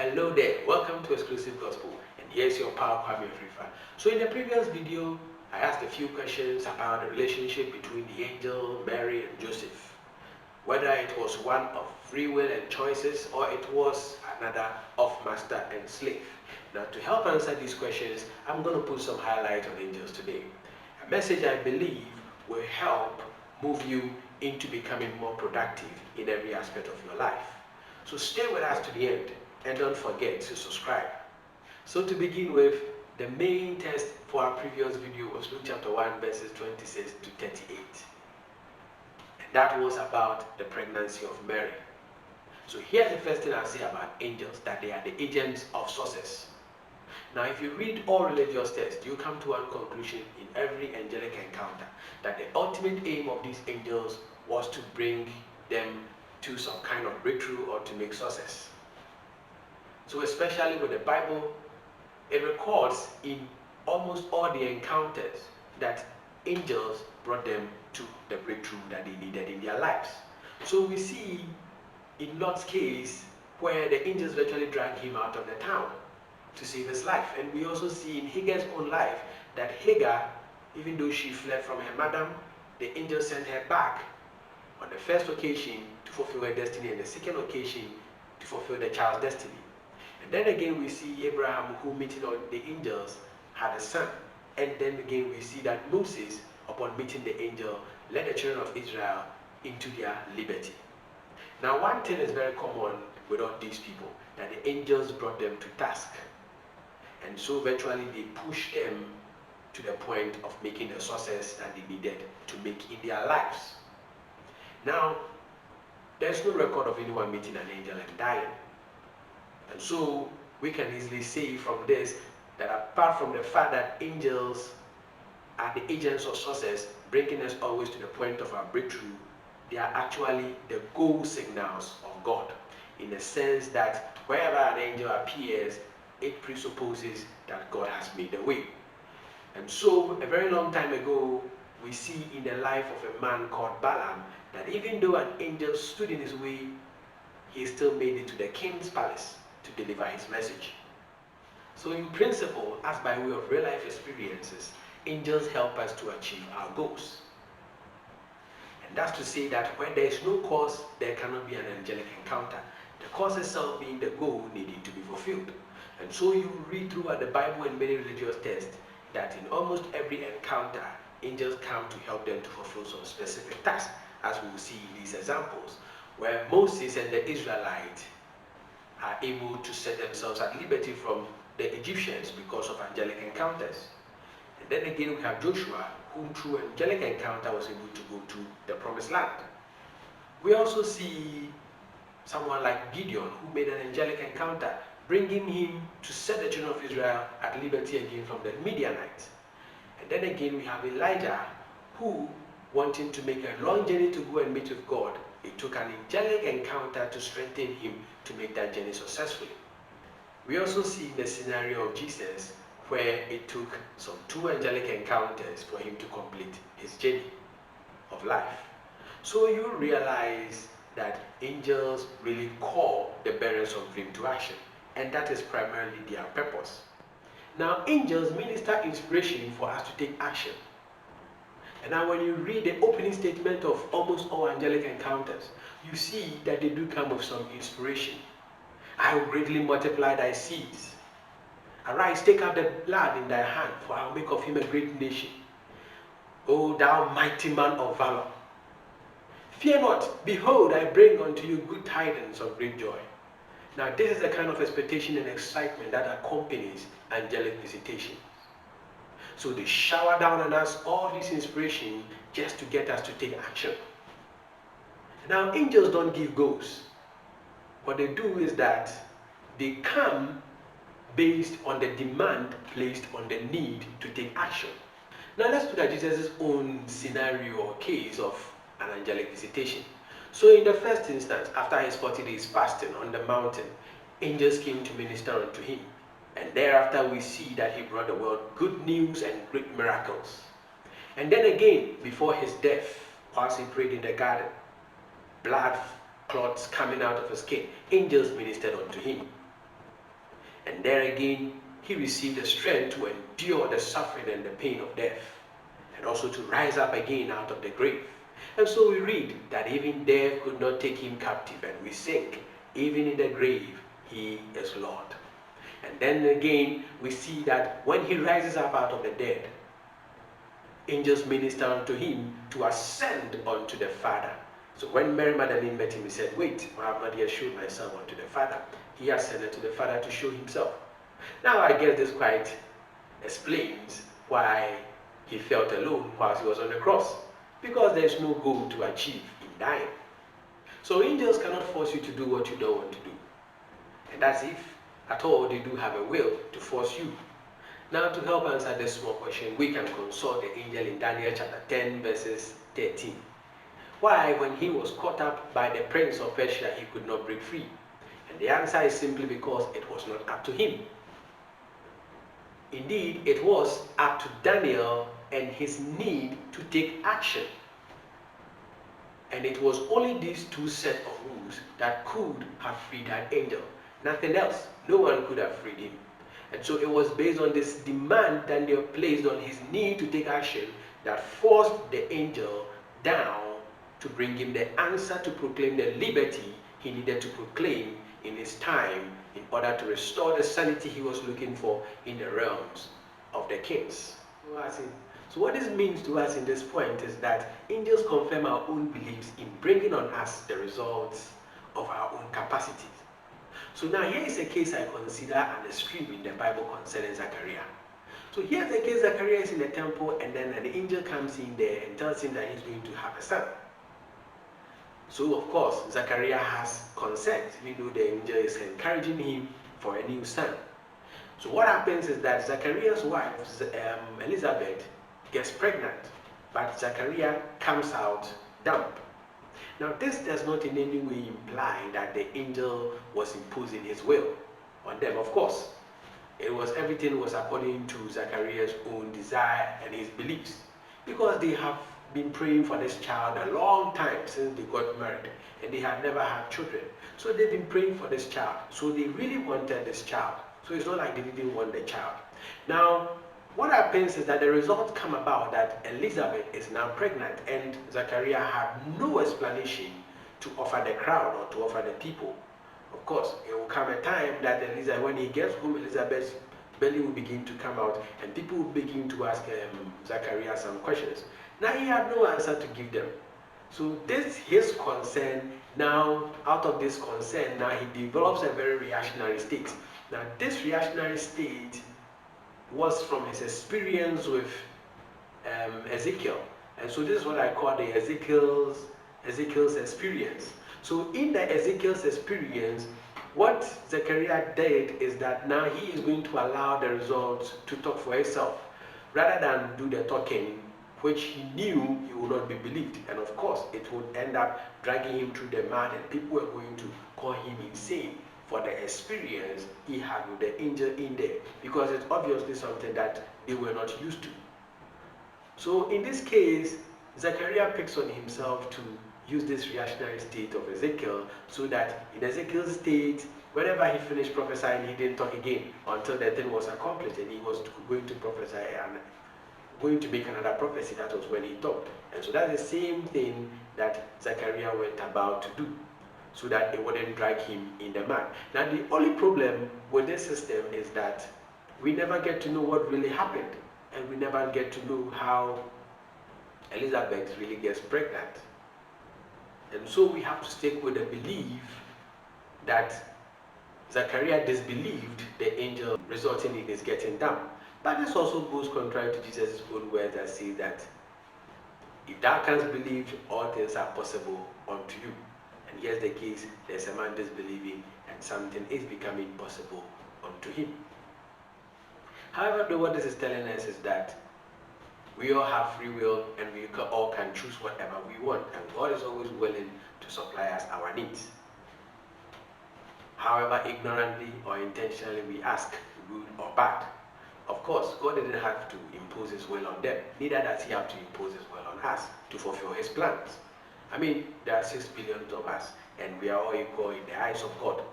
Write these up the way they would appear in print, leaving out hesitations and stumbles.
Hello there, welcome to Exclusive Gospel, and here's your pal Kwame Frifa. So in the previous video, I asked a few questions about the relationship between the angel, Mary, and Joseph. Whether it was one of free will and choices, or it was another of master and slave. Now to help answer these questions, I'm going to put some highlight on angels today. A message I believe will help move you into becoming more productive in every aspect of your life. So stay with us to the end. And don't forget to subscribe. So to begin with, the main text for our previous video was Luke chapter 1 verses 26 to 38. And that was about the pregnancy of Mary. So here's the first thing I'll say about angels, that they are the agents of success. Now if you read all religious texts, you come to one conclusion in every angelic encounter, that the ultimate aim of these angels was to bring them to some kind of breakthrough or to make success. So especially with the Bible, it records in almost all the encounters that angels brought them to the breakthrough that they needed in their lives. So we see in Lot's case where the angels virtually dragged him out of the town to save his life. And we also see in Hagar's own life that Hagar, even though she fled from her madam, the angel sent her back on the first occasion to fulfill her destiny, and the second occasion to fulfill the child's destiny. And then again we see Abraham, who meeting on the angels had a son. And then again we see that Moses, upon meeting the angel, led the children of Israel into their liberty. Now one thing is very common with all these people, that the angels brought them to task. And so virtually they pushed them to the point of making the success that they needed to make in their lives. Now, there's no record of anyone meeting an angel and dying. And so we can easily say from this that apart from the fact that angels are the agents of success, bringing us always to the point of our breakthrough, they are actually the go signals of God, in the sense that wherever an angel appears, it presupposes that God has made a way. And so a very long time ago, we see in the life of a man called Balaam that even though an angel stood in his way, he still made it to the king's palace to deliver his message. So in principle, as by way of real life experiences, angels help us to achieve our goals. And that's to say that when there is no cause, there cannot be an angelic encounter. The cause itself being the goal needing to be fulfilled. And so you read throughout the Bible and many religious texts that in almost every encounter, angels come to help them to fulfill some specific task, as we will see in these examples, where Moses and the Israelites are able to set themselves at liberty from the Egyptians because of angelic encounters. And then again we have Joshua, who through angelic encounter was able to go to the promised land. We also see someone like Gideon, who made an angelic encounter, bringing him to set the children of Israel at liberty again from the Midianites. And then again we have Elijah, who, wanting to make a long journey to go and meet with God, it took an angelic encounter to strengthen him to make that journey successfully. We also see the scenario of Jesus, where it took some 2 angelic encounters for him to complete his journey of life. So you realize that angels really call the bearers of dream to action, and that is primarily their purpose. Now angels minister inspiration for us to take action. And now when you read the opening statement of almost all angelic encounters, you see that they do come with some inspiration. I will greatly multiply thy seeds. Arise, take out the lad in thy hand, for I will make of him a great nation. O thou mighty man of valor. Fear not, behold, I bring unto you good tidings of great joy. Now this is the kind of expectation and excitement that accompanies angelic visitation. So they shower down on us all this inspiration just to get us to take action. Now angels don't give goals. What they do is that they come based on the demand placed on the need to take action. Now let's look at Jesus' own scenario or case of an angelic visitation. So in the first instance, after his 40 days fasting on the mountain, angels came to minister unto him. And thereafter we see that he brought the world good news and great miracles. And then again, before his death, whilst he prayed in the garden, blood clots coming out of his skin, angels ministered unto him. And there again, he received the strength to endure the suffering and the pain of death, and also to rise up again out of the grave. And so we read that even death could not take him captive, and we sing, even in the grave, he is Lord. And then again, we see that when he rises up out of the dead, angels minister unto him to ascend unto the Father. So when Mary Magdalene met him, he said, wait, I have not yet shown myself unto the Father. He ascended to the Father to show himself. Now I guess this quite explains why he felt alone whilst he was on the cross, because there is no goal to achieve in dying. So angels cannot force you to do what you don't want to do. And that's if at all they do have a will to force you. Now to help answer this small question, we can consult the angel in Daniel chapter 10 verses 13. Why, when he was caught up by the prince of Persia, he could not break free? And the answer is simply because it was not up to him. Indeed, it was up to Daniel and his need to take action. And it was only these two sets of rules that could have freed that angel. Nothing else. No one could have freed him. And so it was based on this demand Daniel placed on his need to take action that forced the angel down to bring him the answer to proclaim the liberty he needed to proclaim in his time in order to restore the sanity he was looking for in the realms of the kings. So what this means to us in this point is that angels confirm our own beliefs in bringing on us the results of our own capacities. So now here is a case I consider an extreme in the Bible concerning Zachariah. So here's the case: Zachariah is in the temple, and then an angel comes in there and tells him that he's going to have a son. So of course, Zachariah has consent, even though the angel is encouraging him for a new son. So what happens is that Zachariah's wife, Elizabeth, gets pregnant, but Zachariah comes out dumb. Now this does not in any way imply that the angel was imposing his will on them. Of course, everything was according to Zachariah's own desire and his beliefs, because they have been praying for this child a long time since they got married, and they had never had children. So they've been praying for this child. So they really wanted this child. So it's not like they didn't want the child. Now, what happens is that the results come about that Elizabeth is now pregnant, and Zachariah had no explanation to offer the crowd or to offer the people. Of course, it will come a time that Elizabeth, when he gets home, Elizabeth's belly will begin to come out, and people will begin to ask Zachariah some questions. Now he had no answer to give them. So this, his concern, now out of this concern, now he develops a very reactionary state. Now this reactionary state was from his experience with Ezekiel. And so this is what I call the Ezekiel's experience. So in the Ezekiel's experience, what Zechariah did is that now he is going to allow the results to talk for itself, rather than do the talking, which he knew he would not be believed. And of course, it would end up dragging him through the mud, and people were going to call him insane for the experience he had with the angel in there, because it's obviously something that they were not used to. So in this case, Zechariah picks on himself to use this reactionary state of Ezekiel, so that in Ezekiel's state, whenever he finished prophesying, he didn't talk again until the thing was accomplished, and he was going to prophesy and going to make another prophecy. That was when he talked. And so that's the same thing that Zechariah went about to do, so that it wouldn't drag him in the mud. Now the only problem with this system is that we never get to know what really happened, and we never get to know how Elizabeth really gets pregnant. And so we have to stick with the belief that Zechariah disbelieved the angel, resulting in his getting down. But this also goes contrary to Jesus' own words that say that if thou canst believe, all things are possible unto you. And here's the case: there's a man disbelieving, and something is becoming possible unto him. However, what this is telling us is that we all have free will, and we all can choose whatever we want, and God is always willing to supply us our needs. However ignorantly or intentionally we ask, good or bad. Of course, God didn't have to impose his will on them, neither does he have to impose his will on us to fulfill his plans. I mean, there are 6 billion of us, and we are all equal in the eyes of God.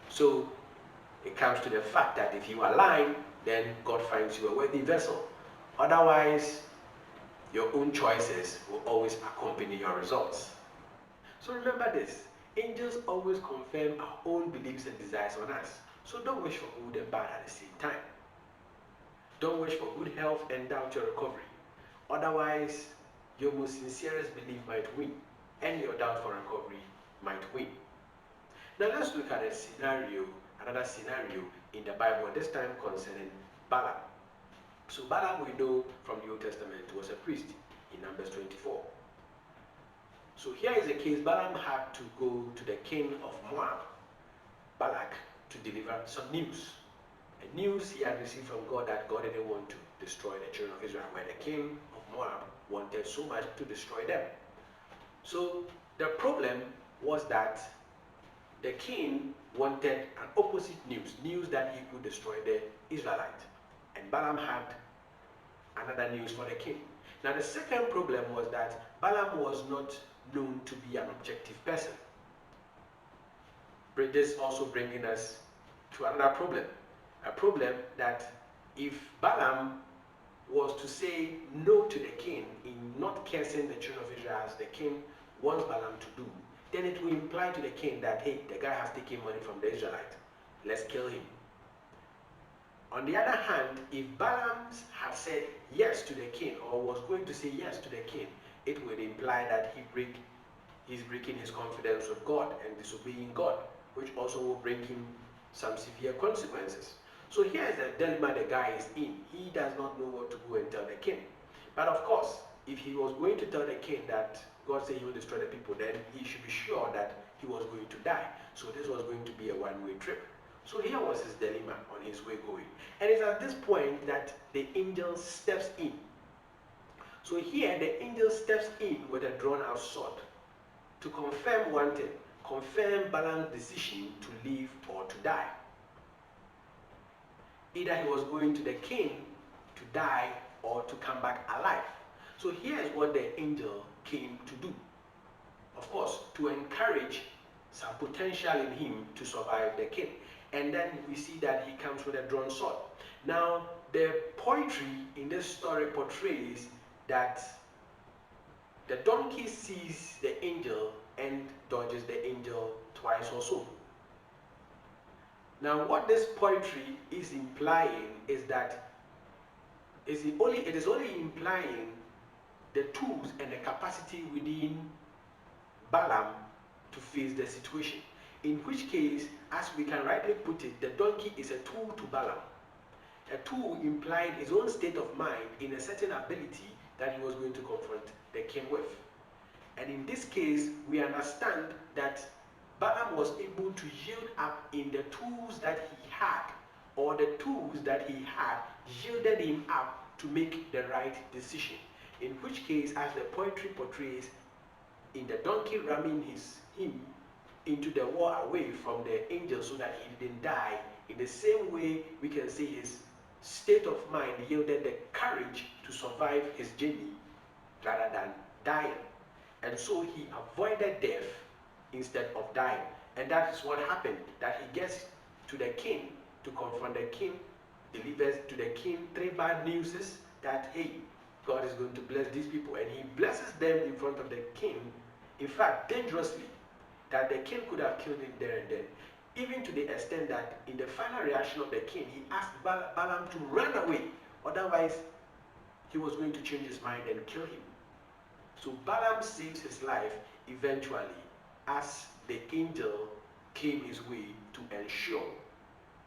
So it comes to the fact that if you align, then God finds you a worthy vessel. Otherwise, your own choices will always accompany your results. So remember this, angels always confirm our own beliefs and desires on us. So don't wish for good and bad at the same time. Don't wish for good health and doubt your recovery. Otherwise, your most sincerest belief might win, and your doubt for recovery might win. Now let's look at another scenario in the Bible, this time concerning Balaam. So Balaam, we know from the Old Testament, was a priest in Numbers 24. So here is the case, Balaam had to go to the king of Moab, Balak, to deliver some news. A news he had received from God that God didn't want to destroy the children of Israel, where the king of Moab wanted so much to destroy them. So the problem was that the king wanted an opposite news that he could destroy the Israelites. And Balaam had another news for the king. Now the second problem was that Balaam was not known to be an objective person. This also bringing us to another problem. A problem that if Balaam was to say no to the king in not cursing the children of Israel as the king wants Balaam to do, then it will imply to the king that, hey, the guy has taken money from the Israelites, let's kill him. On the other hand, if Balaam had said yes to the king, or was going to say yes to the king, it would imply that he's breaking his confidence with God and disobeying God, which also will bring him some severe consequences. So here is the dilemma the guy is in. He does not know what to go and tell the king. But of course, if he was going to tell the king that God said he will destroy the people, then he should be sure that he was going to die. So this was going to be a one-way trip. So here was his dilemma on his way going. And it's at this point that the angel steps in. So here the angel steps in with a drawn-out sword to confirm one thing, confirm Balaam's decision to live or to die. Either he was going to the king to die or to come back alive. So here is what the angel came to do. Of course, to encourage some potential in him to survive the king. And then we see that he comes with a drawn sword. Now, the poetry in this story portrays that the donkey sees the angel and dodges the angel twice or so. Now, what this poetry is implying is that it is only implying the tools and the capacity within Balaam to face the situation. In which case, as we can rightly put it, the donkey is a tool to Balaam. A tool implying his own state of mind in a certain ability that he was going to confront the king with. And in this case, we understand that Balaam was able to yield up in the tools that he had, or the tools that he had yielded him up to make the right decision. In which case, as the poetry portrays, in the donkey ramming him into the wall away from the angel so that he didn't die, in the same way we can see his state of mind yielded the courage to survive his journey rather than dying. And so he avoided death instead of dying. And that is what happened, that he gets to the king to confront the king, delivers to the king 3 bad news that, hey, God is going to bless these people. And he blesses them in front of the king, in fact, dangerously, that the king could have killed him there and then. Even to the extent that in the final reaction of the king, he asked Balaam to run away. Otherwise, he was going to change his mind and kill him. So Balaam saves his life eventually as the angel came his way to ensure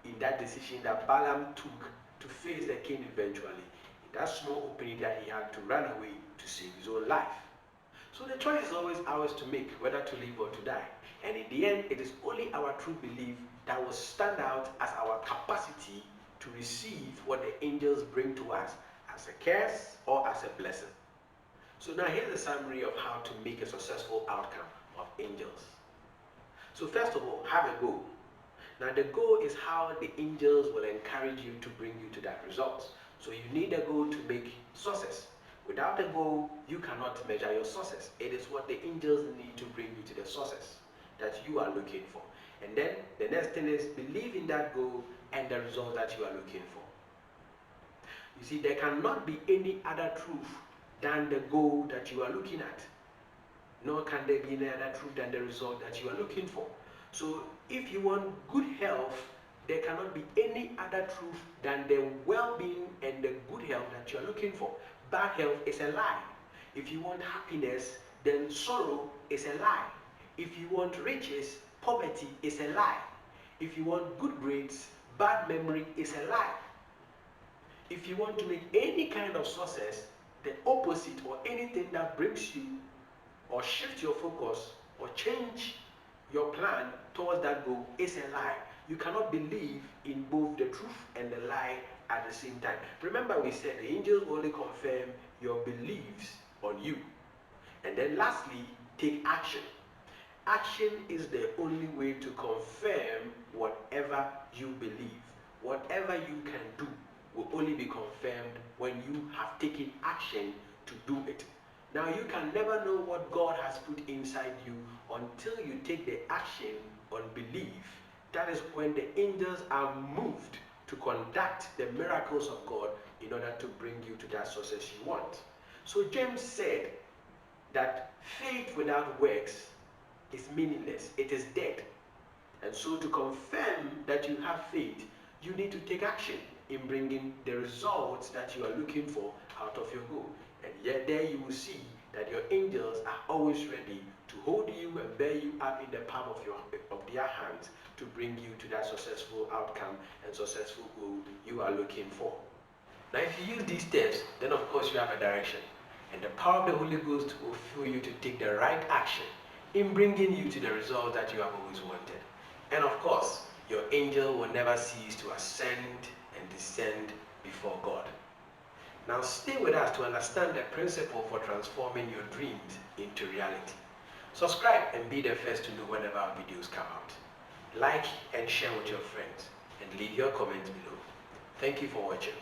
in that decision that Balaam took to face the king eventually, in that small opening that he had to run away to save his own life. So the choice is always ours to make, whether to live or to die. And in the end, it is only our true belief that will stand out as our capacity to receive what the angels bring to us as a curse or as a blessing. So now here's a summary of how to make a successful outcome of angels. So first of all, have a goal. Now the goal is how the angels will encourage you to bring you to that result. So you need a goal to make success. Without a goal, you cannot measure your success. It is what the angels need to bring you to the success that you are looking for. And then the next thing is believe in that goal and the result that you are looking for. You see, there cannot be any other truth than the goal that you are looking at. Nor can there be any other truth than the result that you are looking for. So if you want good health, there cannot be any other truth than the well-being and the good health that you are looking for. Bad health is a lie. If you want happiness, then sorrow is a lie. If you want riches, poverty is a lie. If you want good grades, bad memory is a lie. If you want to make any kind of success, the opposite or anything that brings you or shift your focus or change your plan towards that goal is a lie. You cannot believe in both the truth and the lie at the same time. Remember, we said the angels only confirm your beliefs on you. And then lastly, take action. Action is the only way to confirm whatever you believe. Whatever you can do will only be confirmed when you have taken action to do it. Now, you can never know what God has put inside you until you take the action on belief. That is when the angels are moved to conduct the miracles of God in order to bring you to that success you want. So James said that faith without works is meaningless. It is dead. And so to confirm that you have faith, you need to take action in bringing the results that you are looking for out of your goal. And yet there you will see that your angels are always ready to hold you and bear you up in the palm of their hands to bring you to that successful outcome and successful goal you are looking for. Now, if you use these steps, then of course you have a direction. And the power of the Holy Ghost will fuel you to take the right action in bringing you to the result that you have always wanted. And of course, your angel will never cease to ascend and descend before God. Now stay with us to understand the principle for transforming your dreams into reality. Subscribe and be the first to know whenever our videos come out. Like and share with your friends and leave your comments below. Thank you for watching.